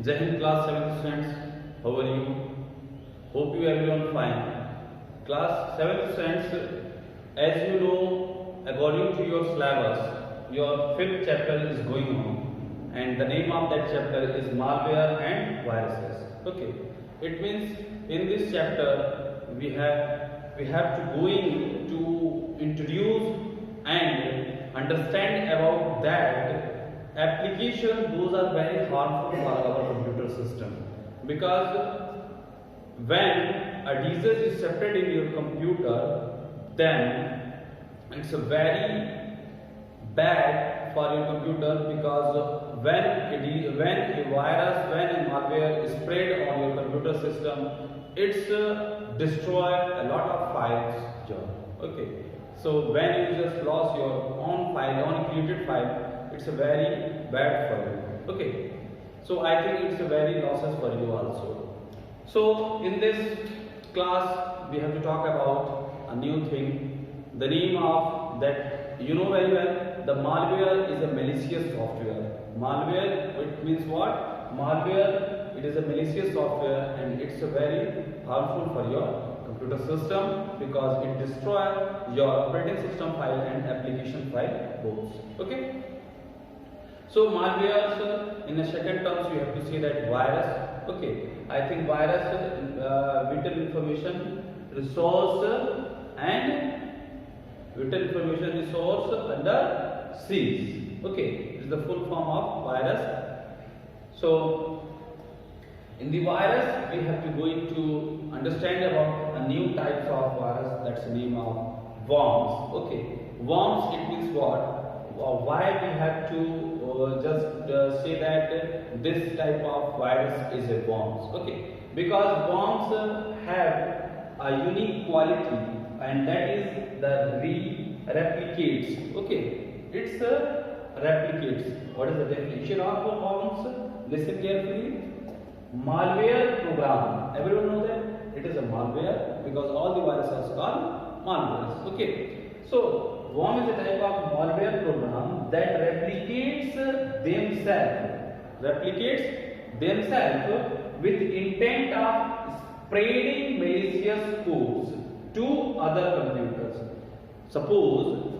Jai Hind class 7th students, how are you? Hope you everyone fine. Class 7th students, as you know, according to your syllabus, your 5th chapter is going on, and the name of that chapter is malware and viruses. Okay, it means in this chapter we have to going to introduce and understand about that application. Those are very harmful for our computer system, because when a disease is separated in your computer, then it's a very bad for your computer, because when a virus, when a malware is spread on your computer system, it's destroy a lot of files job. Okay, so when you just lost your own file, own created file, it's a very bad for you. Okay, so I think it's a very losses for you also. So in this class we have to talk about a new thing. The name of that you know very well. The malware is a malicious software. Malware, it means what? Malware, it is a malicious software, and it's a very harmful for your computer system, because it destroys your operating system file and application file both. Okay. So malwares, in the second terms you have to say that virus. Okay, I think virus, vital information resource and vital information resource under Cs. Okay, it is the full form of virus. So in the virus we have to go into understand about a new types of virus. That's the name of worms. Okay, worms, it means what? Why we have to just say that this type of virus is a worms? Okay, because worms have a unique quality, and that is the replicates. Okay, it's replicates. What is the definition of worms? Listen carefully. Malware program. Everyone know that it is a malware, because all the viruses are called malwares. Okay, so worm is a type of malware program that replicates themselves with intent of spreading malicious codes to other computers. Suppose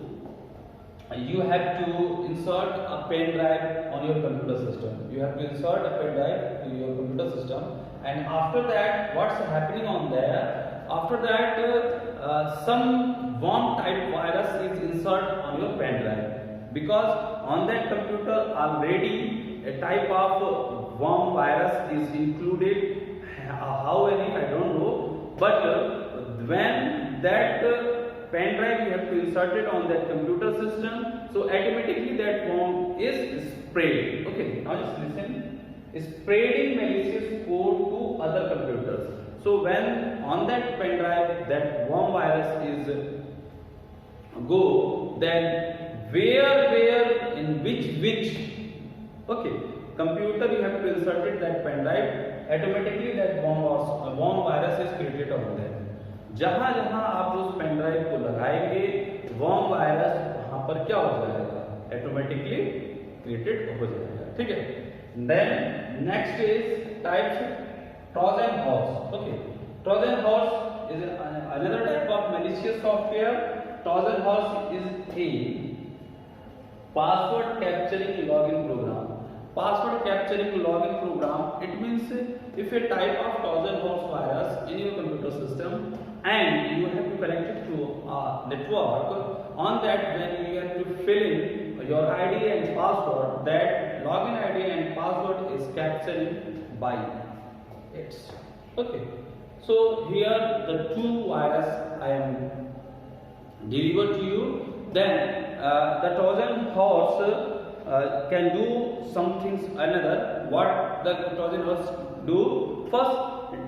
you have to insert a pen drive on your computer system. You have to insert a pen drive to your computer system, and after that, what's happening on there? After that, some worm type virus is inserted on your pen drive, because on that computer already a type of worm virus is included. How many I don't know, but when that pen drive you have to insert it on that computer system, so automatically that worm is sprayed. Okay, now just listen. Spreading malicious code to other computers. So when on that pen drive that worm virus is go, then where in which okay computer you have to insert it that pen drive, automatically that worm virus is created on there. जहां जहां आप उस pen drive को लगाएंगे, worm virus वहां पर क्या हो जाएगा? ऑटोमेटिकली क्रिएटेड हो जाएगा. ठीक है. Then next is types Trojan horse. Okay, Trojan horse is another type of malicious software. Trojan horse is a password capturing login program. Password capturing login program, it means if a type of Trojan horse virus in your computer system, and you have to connect it to a network. On that, when you have to fill in your ID and password, that login ID and password is captured by it. Okay, so here the two virus I am delivered to you. Then the Trojan horse can do some things another. What the Trojan horse do? First,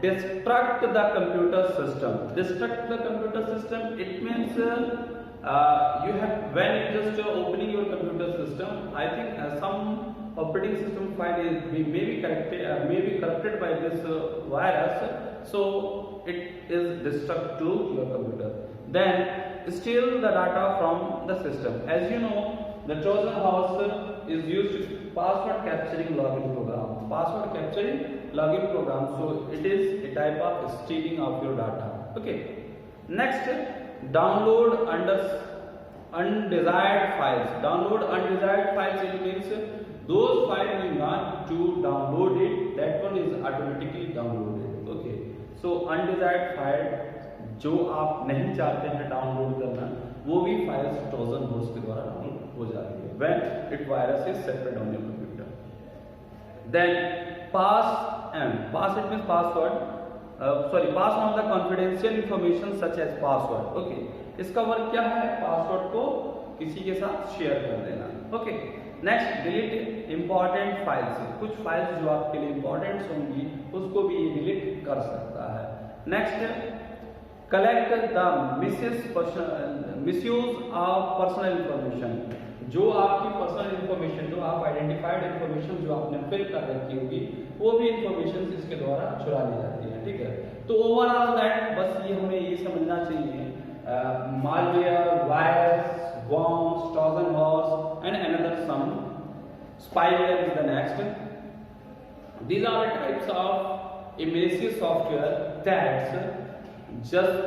destruct the computer system. Destruct the computer system, it means you have, when you just opening your computer system, I think some operating system file is may be corrupted by this virus, so it is destruct to your computer. Then steal the data from the system. As you know, The Trojan horse is used password capturing login program. Password capturing login program. So it is a type of stealing of your data. Okay. Next, download undesired files. Download undesired files. It means those files you want to download it. That one is automatically downloaded. Okay. So undesired file जो आप नहीं चाहते हैं download करना, वो भी files Trojan horse के द्वारा डाउनलोड हो जाती है when it virus is separate on your computer. Then pass it means password. Pass on the confidential information such as password. Okay. इसका वर्क क्या है? पासवर्ड को किसी के साथ शेयर कर देना. Okay. Next, delete important files. कुछ फाइल्स जो आपके लिए इंपॉर्टेंट होंगी उसको भी ये डिलीट कर सकता है. Next, collect the misuse of personal information. जो आपकी पर्सनल इंफॉर्मेशन, जो आप आइडेंटिफाइड इंफॉर्मेशन जो आपने फिल कर रखी होगी, वो भी इंफॉर्मेशन इसके द्वारा चुरा ली जाती है. ठीक है. तो ओवरऑल दैट बस ये हमें ये समझना चाहिए. Malware, virus, worms, Trojan horse, and another some. Spyware is the next. These are the types of a malicious software that just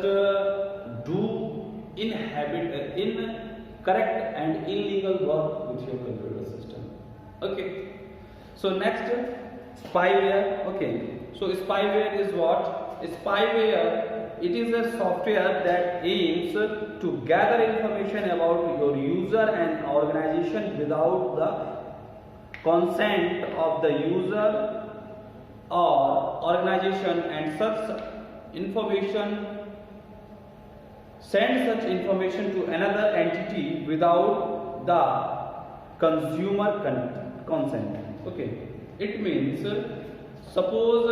do incorrect and illegal work with your computer system. Okay. So next, spyware. Okay. So spyware is what? Spyware, it is a software that aims to gather information about your user and organization without the consent of the user or organization, and send such information to another entity without the consumer consent. Okay. It means suppose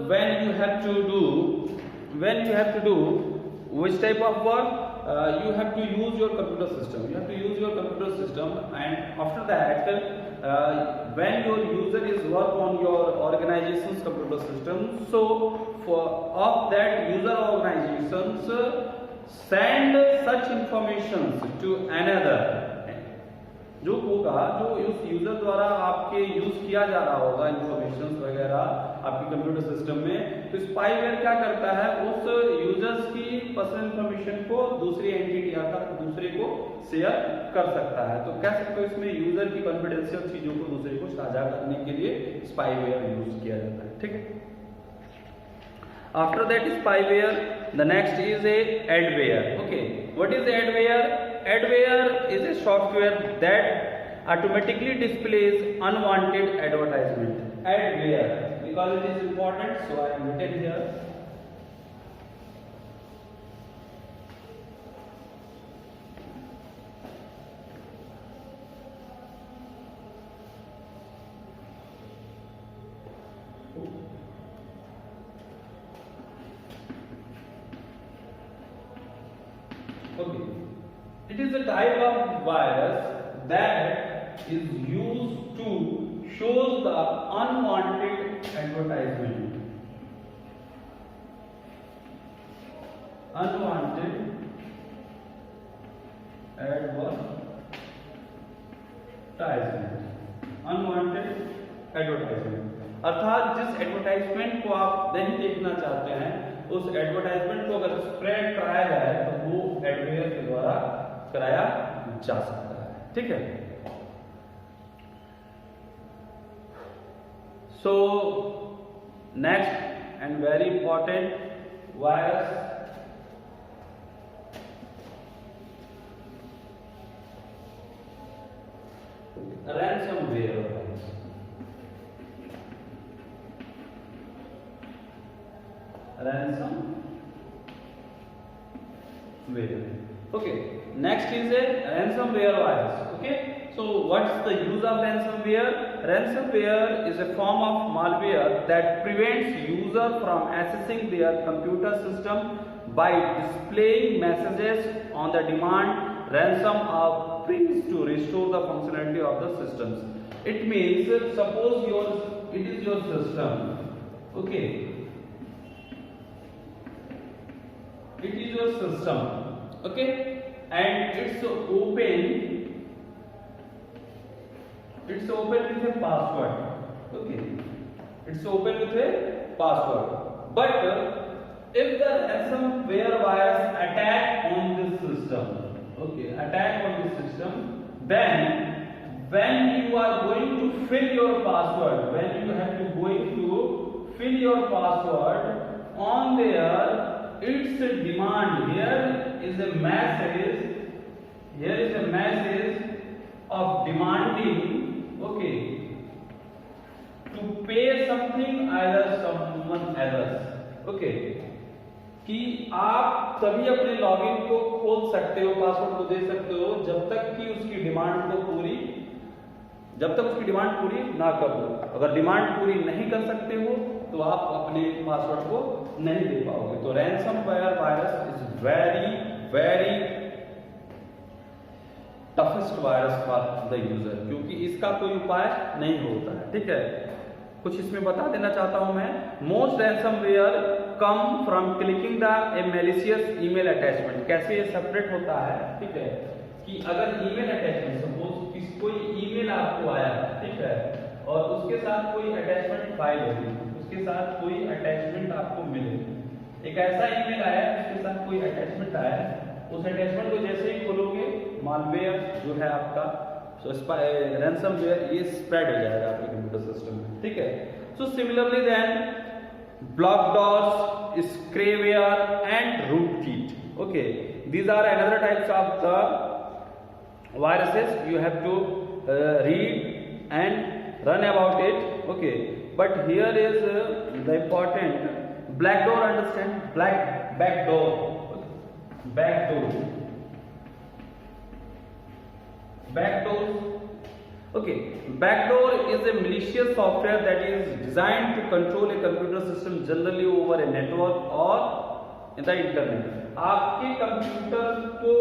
when you have to do which type of work, you have to use your computer system. And after that, when your user is work on your organization's computer system, so for of that user organizations send such information to another. जो होगा, जो उस user द्वारा आपके use किया जा रहा होगा इंफॉर्मेशन वगैरह आपके कंप्यूटर सिस्टम में, तो स्पाईवेयर क्या करता है? उस यूजर्स की पर्सनल इंफॉर्मेशन को दूसरी एंटिटी आकर दूसरे को शेयर कर सकता है. तो कह सकते हो इसमें यूजर की कॉन्फिडेंशियल चीजों को दूसरे को साझा करने के लिए स्पाईवेयर यूज किया जाता है. ठीक है. After that spyware, the next is a adware. Okay, what is adware? Adware is a software that automatically displays unwanted advertisement. Adware, because it is important, so I am written here. Okay. It is a type of virus that is used to show the unwanted advertisement. Unwanted advertisement. अर्थात जिस advertisement को आप नहीं देखना चाहते हैं, उस advertisement को अगर स्प्रेड कराया जाए तो वो एडवेयर के द्वारा कराया जा सकता है. ठीक है. So next and very important virus, ransomware. Okay, next is a ransomware virus. Okay, so what's the use of ransomware? Ransomware is a form of malware that prevents user from accessing their computer system by displaying messages on the demand ransom or brings to restore the functionality of the systems. It means suppose it is your system. Okay, it is your system. Okay, and it's open it's open with a password. Okay, it's open with a password. But if the ransomware virus attack on this system, okay, attack on this system, then when you are going to fill your password, when you have to going to fill your password on there, it's a demand. Here is a message. Here is a message of demanding, okay, to pay something either someone else. Okay, कि आप तभी अपने login को खोल सकते हो, password को दे सकते हो जब तक कि उसकी डिमांड को पूरी, जब तक उसकी डिमांड पूरी ना कर दो। अगर डिमांड पूरी नहीं कर सकते हो तो आप अपने पासवर्ड को नहीं दे पाओगे। तो ransomware virus is very very toughest virus for the user, क्योंकि इसका कोई उपाय नहीं होता है। ठीक है, कुछ इसमें बता देना चाहता हूं मैं। Most ransomware come from clicking the A malicious email attachment. कैसे ये सेपरेट होता है, ठीक है, कि अगर ईमेल अटैचमेंट, सपोज कोई ईमेल आपको आया, ठीक है, और उसके साथ कोई अटैचमेंट फाइल होगी, उसके साथ कोई अटैचमेंट आपको मिले, एक ऐसा ईमेल आया उसके साथ कोई अटैचमेंट आया, उस अटैचमेंट को जैसे ही खोलोगे मालवेयर जो है आपका रैंसमवेयर ये स्प्रेड हो जाएगा आपके कंप्यूटर सिस्टम में। ठीक है, so similarly then block doors, scareware and rootkit. Okay, these are another types of the viruses you have to read and run about it. Okay, but here is the important backdoor. Understand backdoor. Okay, backdoor is a malicious software that is designed to control a computer system generally over a network or in the internet। आपके computer को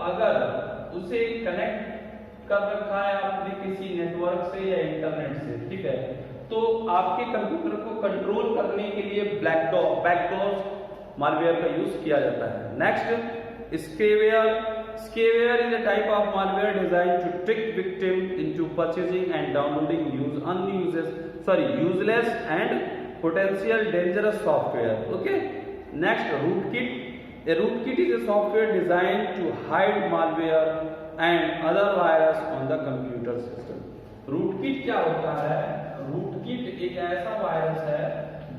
अगर उसे connect कर रखा है आपने किसी network से या इंटरनेट से, ठीक है, तो आपके कंप्यूटर को कंट्रोल करने के लिए बैकडोर मालवेयर का यूज किया जाता है। Next, square is a type of malware designed to trick victim into purchasing and downloading useless and potential dangerous software. Okay, next, rootkit. A rootkit is a software designed to hide malware and other virus on the computer system। rootkit क्या होता है? rootkit एक ऐसा virus है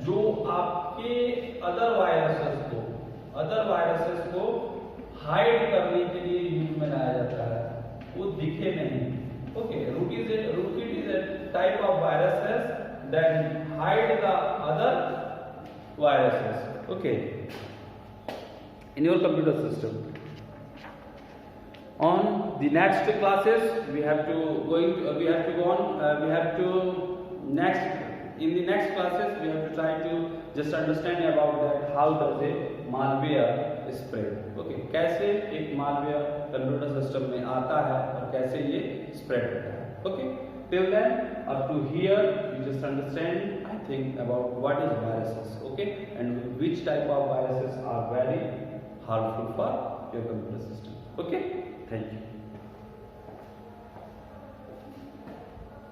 जो आपके other viruses को hide करने के लिए यूज में लाया जाता है, वो दिखे नहीं। Okay, rootkit is a type of viruses that hide the other viruses, okay, in your computer system। On the next classes we have to go on in the next classes we have to try to just understand about that how does a malware spread। okay, कैसे एक malware computer system में आता है और कैसे ये spread होता है। okay, till then up to here you just understand I think about what is viruses, okay, and which type of viruses are very harmful for your computer system। okay, thank you।